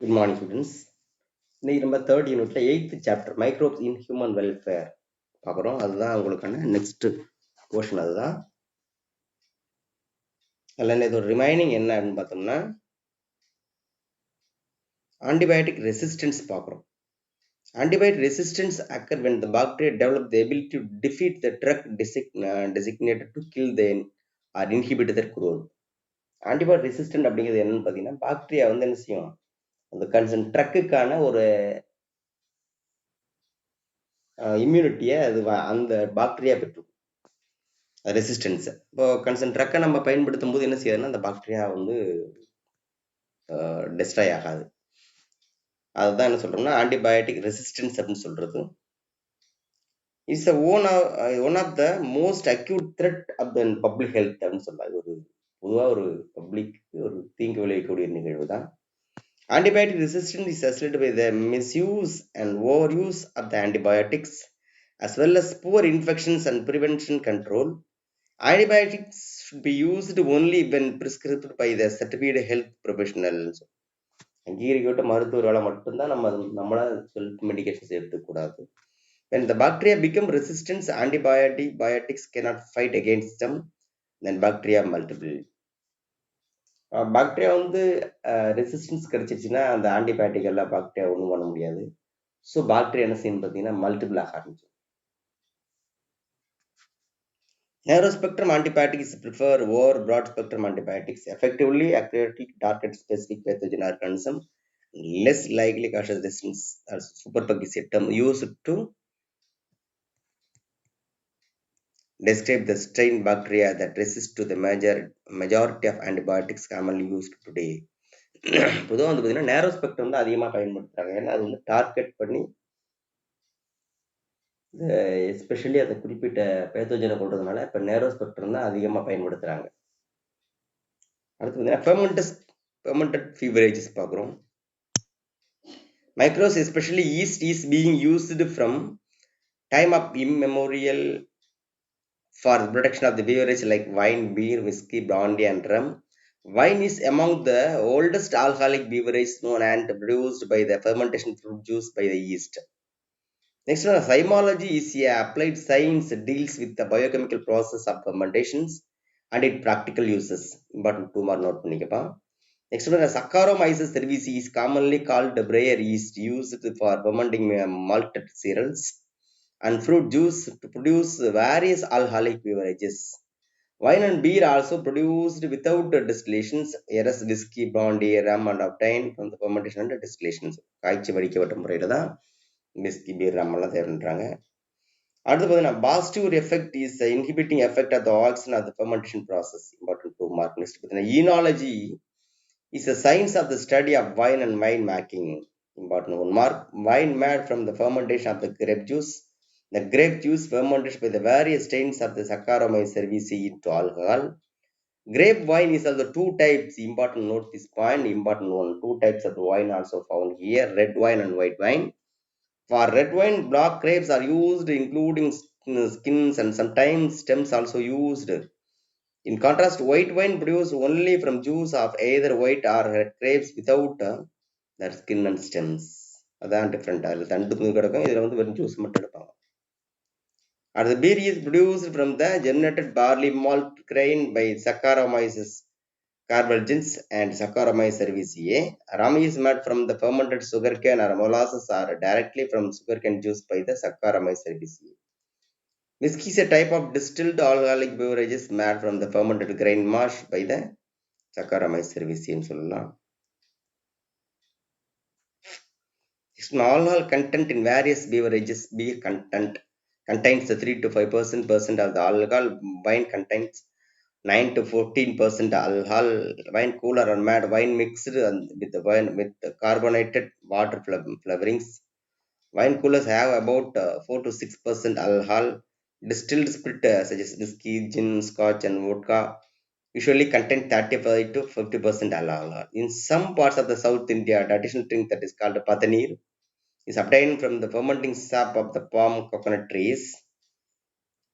Good morning, students. இன்னைக்கு நம்ம third யூனிட்ல 8th chapter microbes in human welfare பார்க்குறோம். அதுதான் உங்களுக்கான நெக்ஸ்ட் போர்ஷன். அதுதான் அதில் இதோட ரிமைனிங் என்ன அப்படின்னு பார்த்தோம்னா ஆன்டிபயோட்டிக் ரெசிஸ்டன்ஸ் பார்க்குறோம். Antibiotic resistance occur when the bacteria develop the ability to defeat the drug designated to kill them or inhibit their growth. Antibiotic resistant அப்படிங்கிறது என்னன்னு பார்த்தீங்கன்னா பாக்டீரியா வந்து என்ன செய்யும், அந்த கன்சர்ன் ட்ரக்குக்கான ஒரு இம்யூனிட்டியை அது அந்த பாக்டீரியா பெற்று ரெசிஸ்டன்ஸ். இப்போ கன்சர்ன் ட்ரக்கை நம்ம பயன்படுத்தும் போது என்ன செய்யாதுன்னா அந்த பாக்டீரியா வந்து டெஸ்ட்ராய் ஆகாது. அதுதான் என்ன சொல்றோம்னா ஆன்டிபயோட்டிக் ரெசிஸ்டன்ஸ் அப்படின்னு சொல்றது. It's one of the most acute threat of the public health அப்படின்னு சொல்றாங்க. ஒரு பொதுவாக ஒரு பப்ளிக் ஒரு தீங்கு விளைவிக்கக்கூடிய நிகழ்வு தான் antibiotic resistance. Is associated with the misuse and over use of the antibiotics as well as poor infections and prevention control. Antibiotics should be used only when prescribed by the certified health professionals. அங்கீகரிக்கப்பட்ட மருத்துவரால் மட்டும்தான் நம்மள self medications எடுத்துக்கூடாது. When the bacteria become resistant, antibiotics cannot fight against them. Then bacteria multiply. Bacteria வந்து resistance கிடைச்சிருச்சுன்னா அந்த antibiotic எல்லாம் bacteria ஒன்றும் பண்ண முடியாது. ஸோ பாக்டீரியா என்ன செய்யணும் பார்த்தீங்கன்னா மல்டிபிள் ஆக ஆரம்பிச்சு. Narrow spectrum antibiotics prefer over broad spectrum antibiotics, effectively accurately target specific pathogen organism, less likely causes resistance or superphagisectum used to describe the strain bacteria that resist to the majority of antibiotics commonly used today. பொதுவாக வந்து பார்த்தீங்கன்னா நேரோ spectrum தான் அதிகமாக பயன்படுத்துகிறாங்க. ஏன்னா அது வந்து டார்கெட் பண்ணி எஸ்பெஷலி அந்த குறிப்பிட்ட பேத்தோஜனை கொள்றதுனால இப்போ நேரோ ஸ்பெக்ட்ரம் தான் அதிகமாக பயன்படுத்துகிறாங்க. அடுத்து பார்த்தீங்கன்னா fermented beverages பார்க்குறோம். Microbes, especially yeast, is being used from time of immemorial for the production of the beverage like wine, beer, whiskey, brandy, and rum. Wine is among the oldest alcoholic beverages known and produced by the fermentation fruit juice by the yeast. Next one, zymology is a applied science that deals with the biochemical process of fermentations and its practical uses. Important two more note பண்ணிக்கப்பா. Next one, Saccharomyces cerevisiae is commonly called the brewer yeast used for fermenting malted cereals and fruit juice to produce various alcoholic beverages. Wine and beer also produced without distillations, whereas whiskey, brandy, rum and obtained from the fermentation and distillations. காய்ச்சி வடிக்கப்பட்ட முறையில் தான் whiskey, beer, rum எல்லாம் தயார் பண்றாங்க. அடுத்து பார்த்தீங்கன்னா positive effect is inhibiting effect of the oxygen of the fermentation process. Important to mark. Next பார்த்தீங்கன்னா oenology is a science of the study of wine and wine making. Important one mark. Wine made from the fermentation of the grape juice. The grape juice fermented by the various strains of the Saccharomyces cerevisiae into alcohol. Grape wine is also two types. Important note this point. Important one. Two types of the wine also found here: red wine and white wine. For red wine, black grapes are used, including skins and sometimes stems also used. In contrast, white wine produced only from juice of either white or red grapes without their skin and stems. அதான் different. அதில் தண்டு புது கிடக்கும், இதில் வந்து வெறும் juice மட்டும் எடுப்பாங்க. The beer is produced from the germinated barley malt grain by Saccharomyces carvalgens and Saccharomyces cerevisiae. Rum is made from the fermented sugarcane or molasses or directly from sugarcane juice by the Saccharomyces cerevisiae. Whiskey is a type of distilled alcoholic beverages made from the fermented grain mash by the Saccharomyces cerevisiae ன்னு சொல்லலாம். Alcohol content in various beverages. Beer contains the 3 to 5% of the alcohol. Wine contains 9 to 14% alcohol. Wine cooler or mad wine mixed with the wine with carbonated water flavorings. Wine coolers have about 4 to 6% alcohol. Distilled spirit such as whiskey, gin, scotch, and vodka usually contain 35 to 50% alcohol. In some parts of the South India, a traditional drink that is called patanir is obtained from the fermenting sap of the palm coconut trees.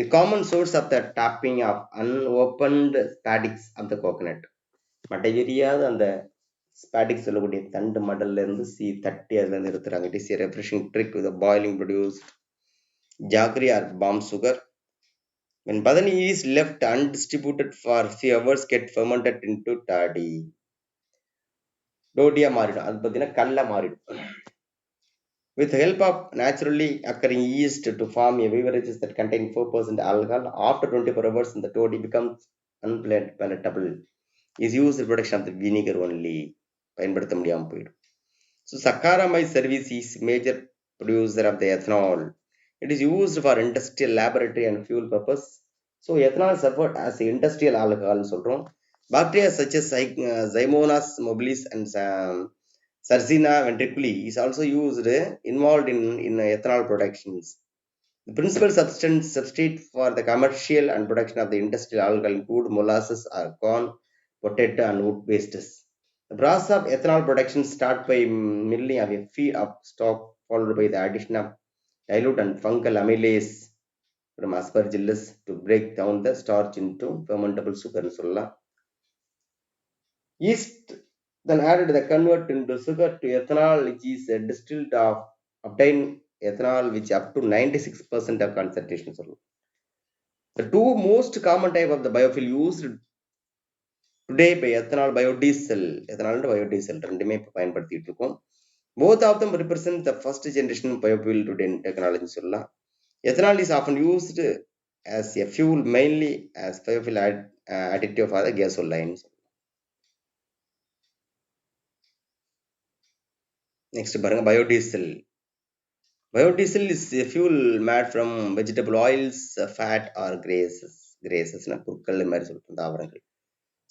A common source of the tapping of unopened paddocks of the coconut. மட்டை விரியாத அந்த ஸ்பாட்டிக் சொல்லக்கூடிய தண்டு மடல்ல இருந்து தட்டி அதுல இருந்து எடுத்துறாங்க. It is a refreshing trick with the boiling produced jaggery or palm sugar. When badani is left undistributed for few hours, get fermented into toddy. டோடியா மாறிடும். அது பார்த்தீங்கன்னா கல்ல மாறிடும். With the help of naturally occurring yeast to form a beverages that contain 4% alcohol, after 24 hours, the toddy becomes unpalatable. Is used in production of the vinegar only. பயன்படுத்த முடியாம போயிடும். So Saccharomyces cerevisiae is major producer of the ethanol. It is used for industrial laboratory and fuel purpose. So ethanol served as industrial alcohol சொல்றோம். Bacteria such as Xymonas mobilis and Sarcina ventriculi is also used involved in ethanol productions. The principal substrate for the commercial and production of the industrial alcohol include molasses or corn, potato and wood wastes. The process of ethanol production starts by milling of a feed of stock followed by the addition of dilute and fungal amylase from aspergillus to break down the starch into fermentable sugar. Yeast then added the convert into sugar to ethanol, which is distilled of obtain ethanol which up to 96% of concentration. The two most common type of the biofuel used today by ethanol biodiesel and biodiesel ரெண்டுமே பயன்படுத்திட்டு இருக்கோம். Both of them represent the first generation biofuel today technology சொல்லலாம். Ethanol is often used as a fuel mainly as biofuel additive for the gasoline. Next பாருங்க biodiesel. Biodiesel is a fuel made from vegetable oils, fat or greases. புற்கள் மாதிரி சொல்லிட்டு தாவரங்கள்.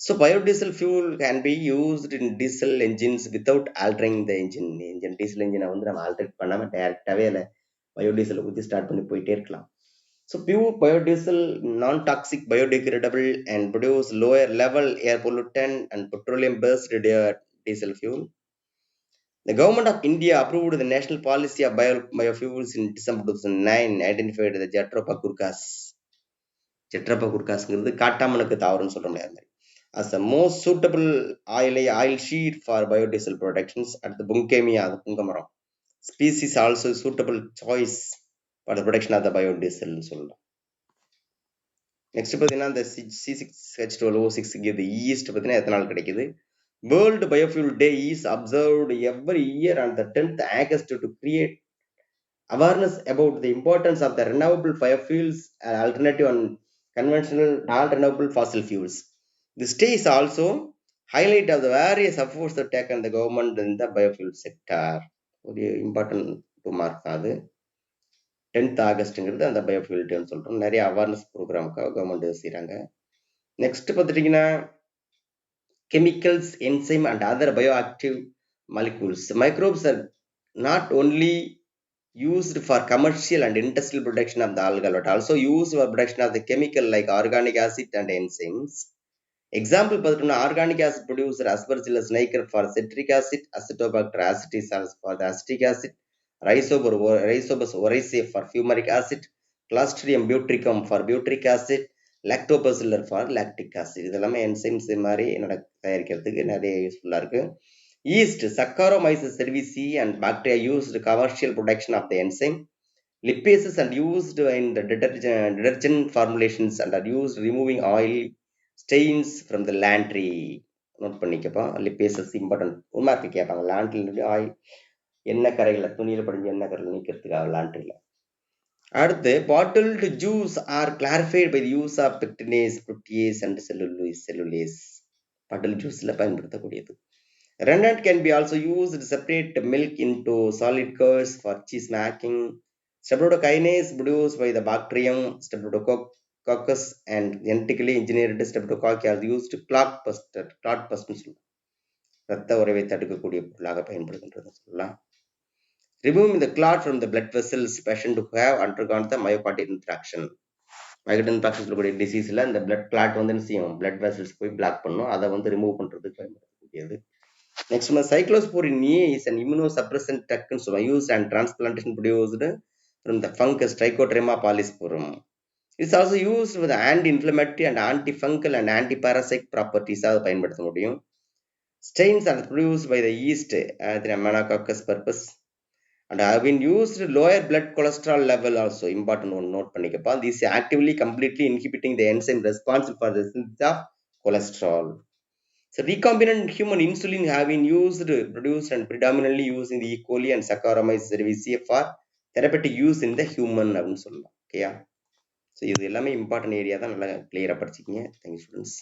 So biodiesel fuel can be used in diesel engines without altering the engine. Diesel engine வந்து நம்ம ஆல்டரேட் பண்ணாம டைரக்டாவே அதில் biodiesel ஊற்றி ஸ்டார்ட் பண்ணி போயிட்டே இருக்கலாம். So pure biodiesel, non-toxic, biodegradable and produce lower level air pollutant and petroleum-based diesel fuel. The government of India approved the national policy of biofuels in December 2009, identified the Jatropha curcas. Jatropha curcas காட்டாமனுக்கு தாவரம்னு சொல்ற முடியாது as the most suitable oil seed for biodiesel productions at the Bunkemia, the Pungamara species also suitable choice for the production of the biodiesel. Next பார்த்தீங்கன்னா the C6H12O6 the yeast பார்த்தீங்கன்னா ethanol கிடைக்குது. World Biofuel Day is observed every year on the 10th August to create awareness about the importance of the renewable biofuels and alternative and conventional non-renewable fossil fuels. This day is also highlight of the various efforts that taken the government in the biofuel sector. ஒரு important to mark அது 10th ஆகஸ்ட்ங்கிறது அந்த biofuel டேன்னு சொல்கிறோம். நிறைய awareness ப்ரோக்ராமுக்காக government செய்கிறாங்க. Next பார்த்துட்டிங்கன்னா chemicals, enzyme and other bioactive molecules. Microbes are not only used for commercial and industrial production of the algal, but also used for production of the chemical like organic acid and enzymes. Example, organic acid producer Aspergillus niger for citric acid, Acetobacter acitis for the acetic acid, Rhizobus oryzae for fumaric acid, Clostridium butyricum for butyric acid, Lactobacillus for lactic acid. இதெல்லாம் enzymes மாதிரி தயாரிக்கிறதுக்கு நிறைய யூஸ்ஃபுல்லா இருக்கு. Yeast, Saccharomyces cerevisiae and bacteria used commercial production of the enzyme. Lipases are used in the detergent formulations and are used removing oil stains from the laundry. நோட் பண்ணிக்கப்பா, lipases important. உண்மைக்கு கேட்பாங்க லாண்ட்ரியில் ஆயில் எண்ணெய் கரைகளை துணியில் படிஞ்ச எண்ணெய் கரையில் நீக்கிறதுக்காக லாண்ட்ரியில். அடுத்து bottled juice are clarified by the use of pectinase, protease and cellulase. Bottle ஜூஸில் பயன்படுத்தக்கூடியது. Rennet can be also used to separate milk into solid curds for cheese making. Streptokinase produced by the bacterium Streptococcus and genetically engineered Streptococcus are used to clot busters. ரத்த உறைவை தடுக்கக்கூடிய பொருளாக பயன்படுகின்றது சொல்லலாம். Removing the clot from the blood vessels, patient who have undergone the myocardial infarction. Myocardial infarction சொல்லக்கூடிய டிசீஸ்ல இந்த blood clot வந்து என்ன செய்யும், blood vessels போய் பிளாக் பண்ணும். அதை வந்து ரிமூவ் பண்றதுக்கு பயன்படுத்தக்கூடியது. Next one, cyclosporin A is an immunosuppressant drug used and transplantation produced from the fungus Trichoderma polysporum. It's also used with anti-inflammatory and antifungal and anti-parasite properties. பயன்படுத்த முடியும். Strains are produced by the yeast, the Menacoccus purpose, and have been used lower blood cholesterol level also. Important one note பண்ணிக்கப்பா. This is actively completely inhibiting the enzyme responsible for the synthesis of cholesterol. So recombinant human insulin have been used, produced and predominantly used in the E. coli and Saccharomyces cerevisiae for therapeutic use in the human அப்படின்னு சொல்லலாம். ஓகேயா? So இது எல்லாமே important area தான், நல்லா கிளியராக படிச்சுக்கிங்க. Thank you students.